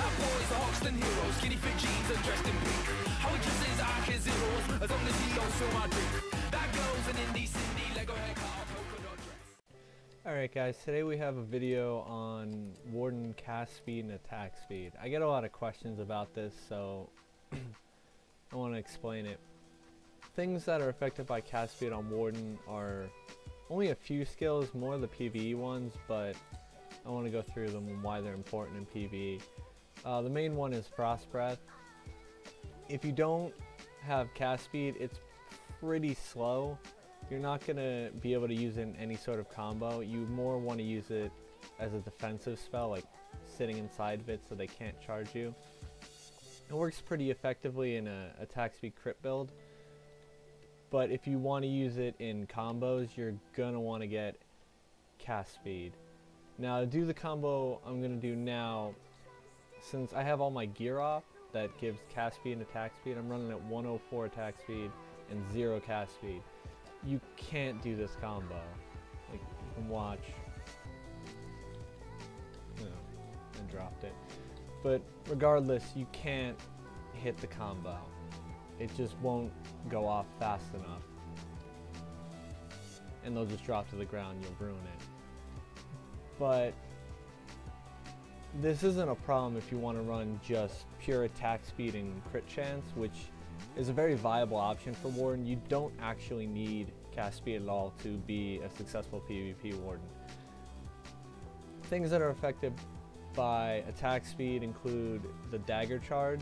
Bad boys are Hoxton heroes, skinny fit jeans and dressed in pink. How he dresses I can zeros, as long as he don't fill my drink. That girl's an indie Cindy, Lego haircut, polka dot dress. Alright guys, today we have a video on Warden cast speed and attack speed. I get a lot of questions about this, so I want to explain it. Things that are affected by cast speed on Warden are only a few skills, more the PvE ones, but I want to go through them and why they're important in PvE. The main one is Frost Breath. If you don't have cast speed, it's pretty slow. You're not going to be able to use it in any sort of combo. You more want to use it as a defensive spell, like sitting inside of it so they can't charge you. It works pretty effectively in a attack speed crit build, but if you want to use it in combos, you're going to want to get cast speed. Now to do the combo I'm going to do now, since I have all my gear off that gives cast speed and attack speed, I'm running at 104 attack speed and 0 cast speed. You can't do this combo. Like, you can watch. No, I dropped it. But regardless, you can't hit the combo. It just won't go off fast enough. And they'll just drop to the ground, you'll ruin it. But this isn't a problem if you want to run just pure attack speed and crit chance, which is a very viable option for Warden. You don't actually need cast speed at all to be a successful PvP Warden. Things that are affected by attack speed include the dagger charge,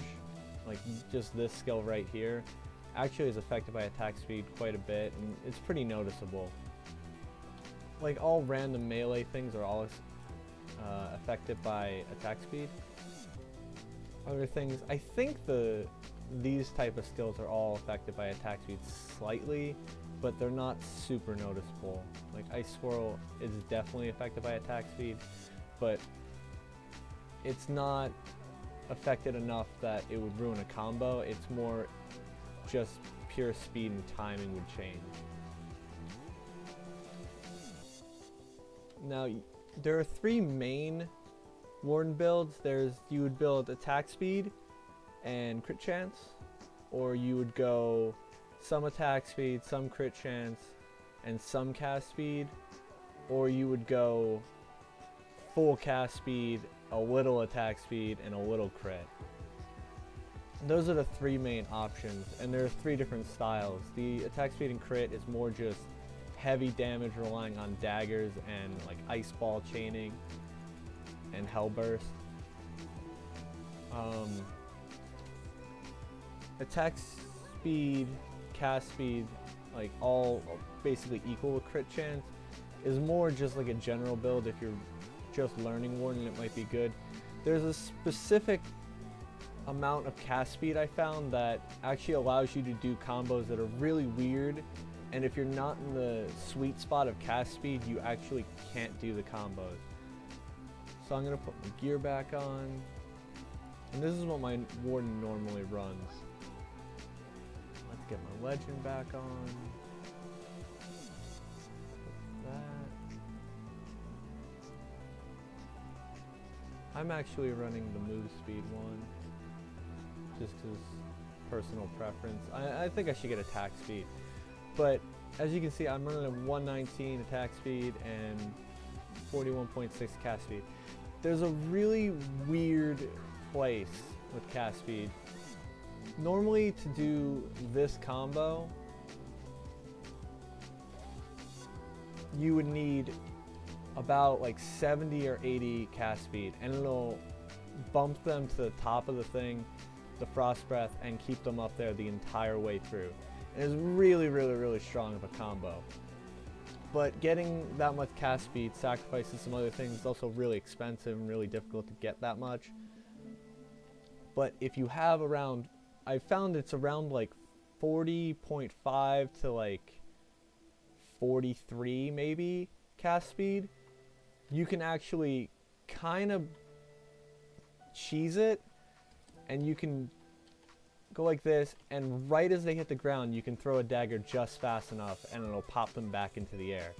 like just this skill right here. Actually is affected by attack speed quite a bit, and it's pretty noticeable. Like all random melee things are all affected by attack speed. Other things, I think these type of skills are all affected by attack speed slightly, but they're not super noticeable. Like Ice Swirl is definitely affected by attack speed, but it's not affected enough that it would ruin a combo. It's more just pure speed and timing would change. Now there are 3 main Warden builds. You would build attack speed and crit chance, or you would go some attack speed, some crit chance, and some cast speed, or you would go full cast speed, a little attack speed, and a little crit. Those are the 3 main options, and there are 3 different styles. The attack speed and crit is more just heavy damage relying on daggers and like ice ball chaining and hellburst. Attack speed, cast speed, like all basically equal with crit chance, is more just like a general build. If you're just learning Warden, it might be good. There's a specific amount of cast speed I found that actually allows you to do combos that are really weird, and if you're not in the sweet spot of cast speed, you actually can't do the combos. So I'm going to put my gear back on, and this is what my Warden normally runs. Let's get my legend back on. Put that. I'm actually running the move speed one, just because personal preference. I think I should get attack speed, but as you can see, I'm running a 119 attack speed and 41.6 cast speed. There's a really weird place with cast speed. Normally to do this combo, you would need about like 70 or 80 cast speed, and it'll bump them to the top of the thing, the Frost Breath, and keep them up there the entire way through. And it's really, really, really strong of a combo. But getting that much cast speed sacrifices some other things. It's also really expensive and really difficult to get that much. But if you have around, I found it's around like 40.5 to like 43 maybe cast speed, you can actually kind of cheese it, and you can go like this, and right as they hit the ground, you can throw a dagger just fast enough and it'll pop them back into the air.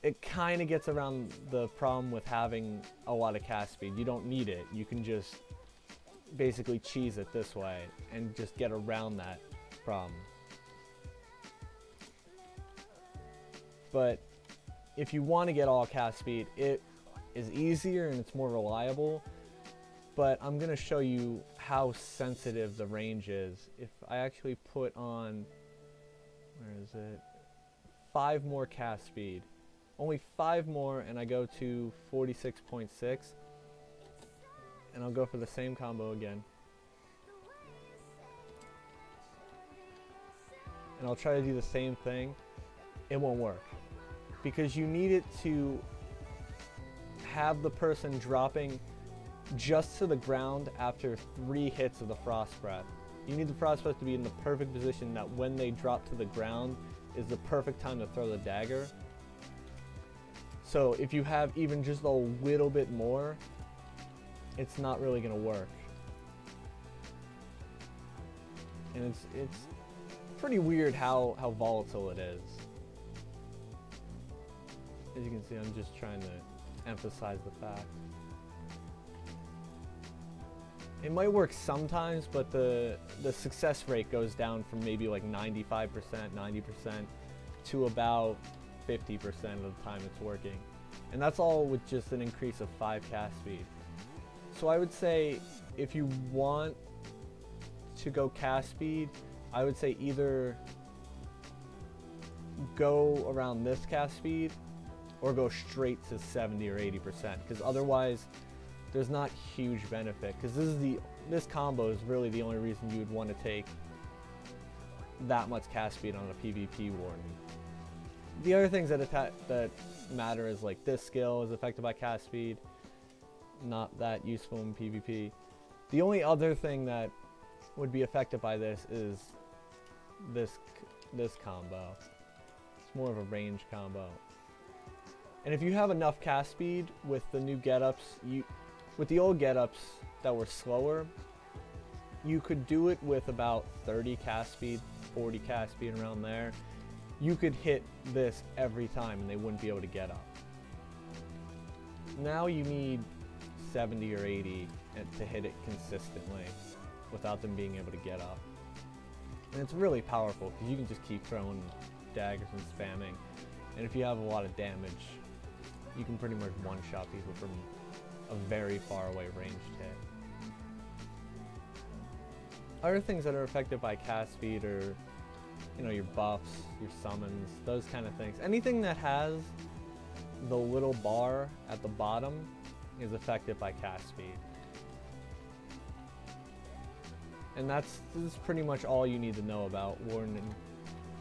It kind of gets around the problem with having a lot of cast speed. You don't need it. You can just basically cheese it this way and just get around that problem. But if you want to get all cast speed, it is easier and it's more reliable. But I'm going to show you how sensitive the range is. If I actually put on, where is it? 5 more cast speed. Only 5 more, and I go to 46.6. And I'll go for the same combo again. And I'll try to do the same thing. It won't work. Because you need it to have the person dropping just to the ground after 3 hits of the Frost Breath. You need the Frost Breath to be in the perfect position that when they drop to the ground is the perfect time to throw the dagger. So if you have even just a little bit more, it's not really going to work. And it's pretty weird how volatile it is. As you can see, I'm just trying to emphasize the fact. It might work sometimes, but the success rate goes down from maybe like 95%, 90% to about 50% of the time it's working. And that's all with just an increase of 5 cast speed. So I would say if you want to go cast speed, I would say either go around this cast speed or go straight to 70 or 80%, because otherwise there's not huge benefit, because this combo is really the only reason you would want to take that much cast speed on a PvP warden. The other things that matter is like this skill is affected by cast speed, not that useful in PvP. The only other thing that would be affected by this is this combo. It's more of a range combo. And if you have enough cast speed with the new get-ups, with the old get-ups that were slower, you could do it with about 30 cast speed, 40 cast speed, around there. You could hit this every time and they wouldn't be able to get up. Now you need 70 or 80 to hit it consistently without them being able to get up. And it's really powerful because you can just keep throwing daggers and spamming. And if you have a lot of damage, you can pretty much one-shot people from a very far away ranged hit. Other things that are affected by cast speed are, you know, your buffs, your summons, those kind of things. Anything that has the little bar at the bottom is affected by cast speed. And this is pretty much all you need to know about Warden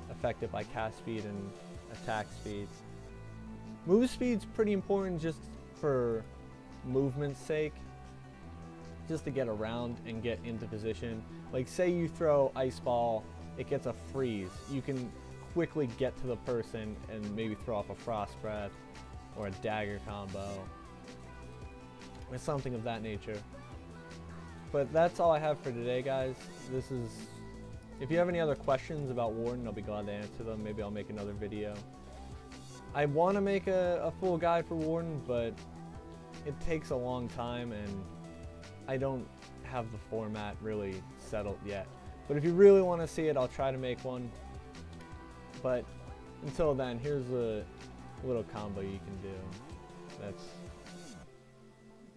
affected by cast speed and attack speed. Move speed's pretty important just for movement's sake, just to get around and get into position. Like say you throw Ice Ball, it gets a freeze. You can quickly get to the person and maybe throw off a Frost Breath or a dagger combo or something of that nature. But that's all I have for today, guys. If you have any other questions about Warden, I'll be glad to answer them. Maybe I'll make another video. I want to make a full guide for Warden, but it takes a long time and I don't have the format really settled yet. But if you really want to see it, I'll try to make one. But until then, here's a little combo you can do that's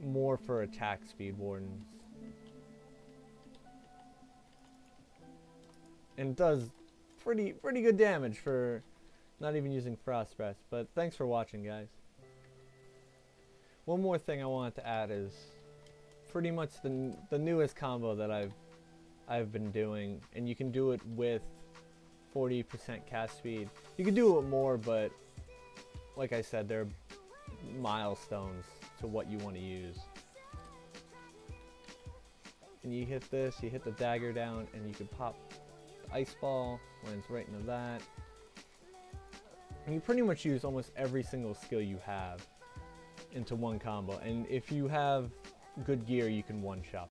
more for attack speed wardens. And it does pretty good damage for not even using Frost Breath. But thanks for watching, guys. One more thing I wanted to add is pretty much the newest combo that I've been doing, and you can do it with 40% cast speed. You can do it with more, but like I said, there are milestones to what you want to use. And you hit this, you hit the dagger down, and you can pop the Ice Ball, lands right into that. And you pretty much use almost every single skill you have into one combo. And if you have good gear, you can one-shot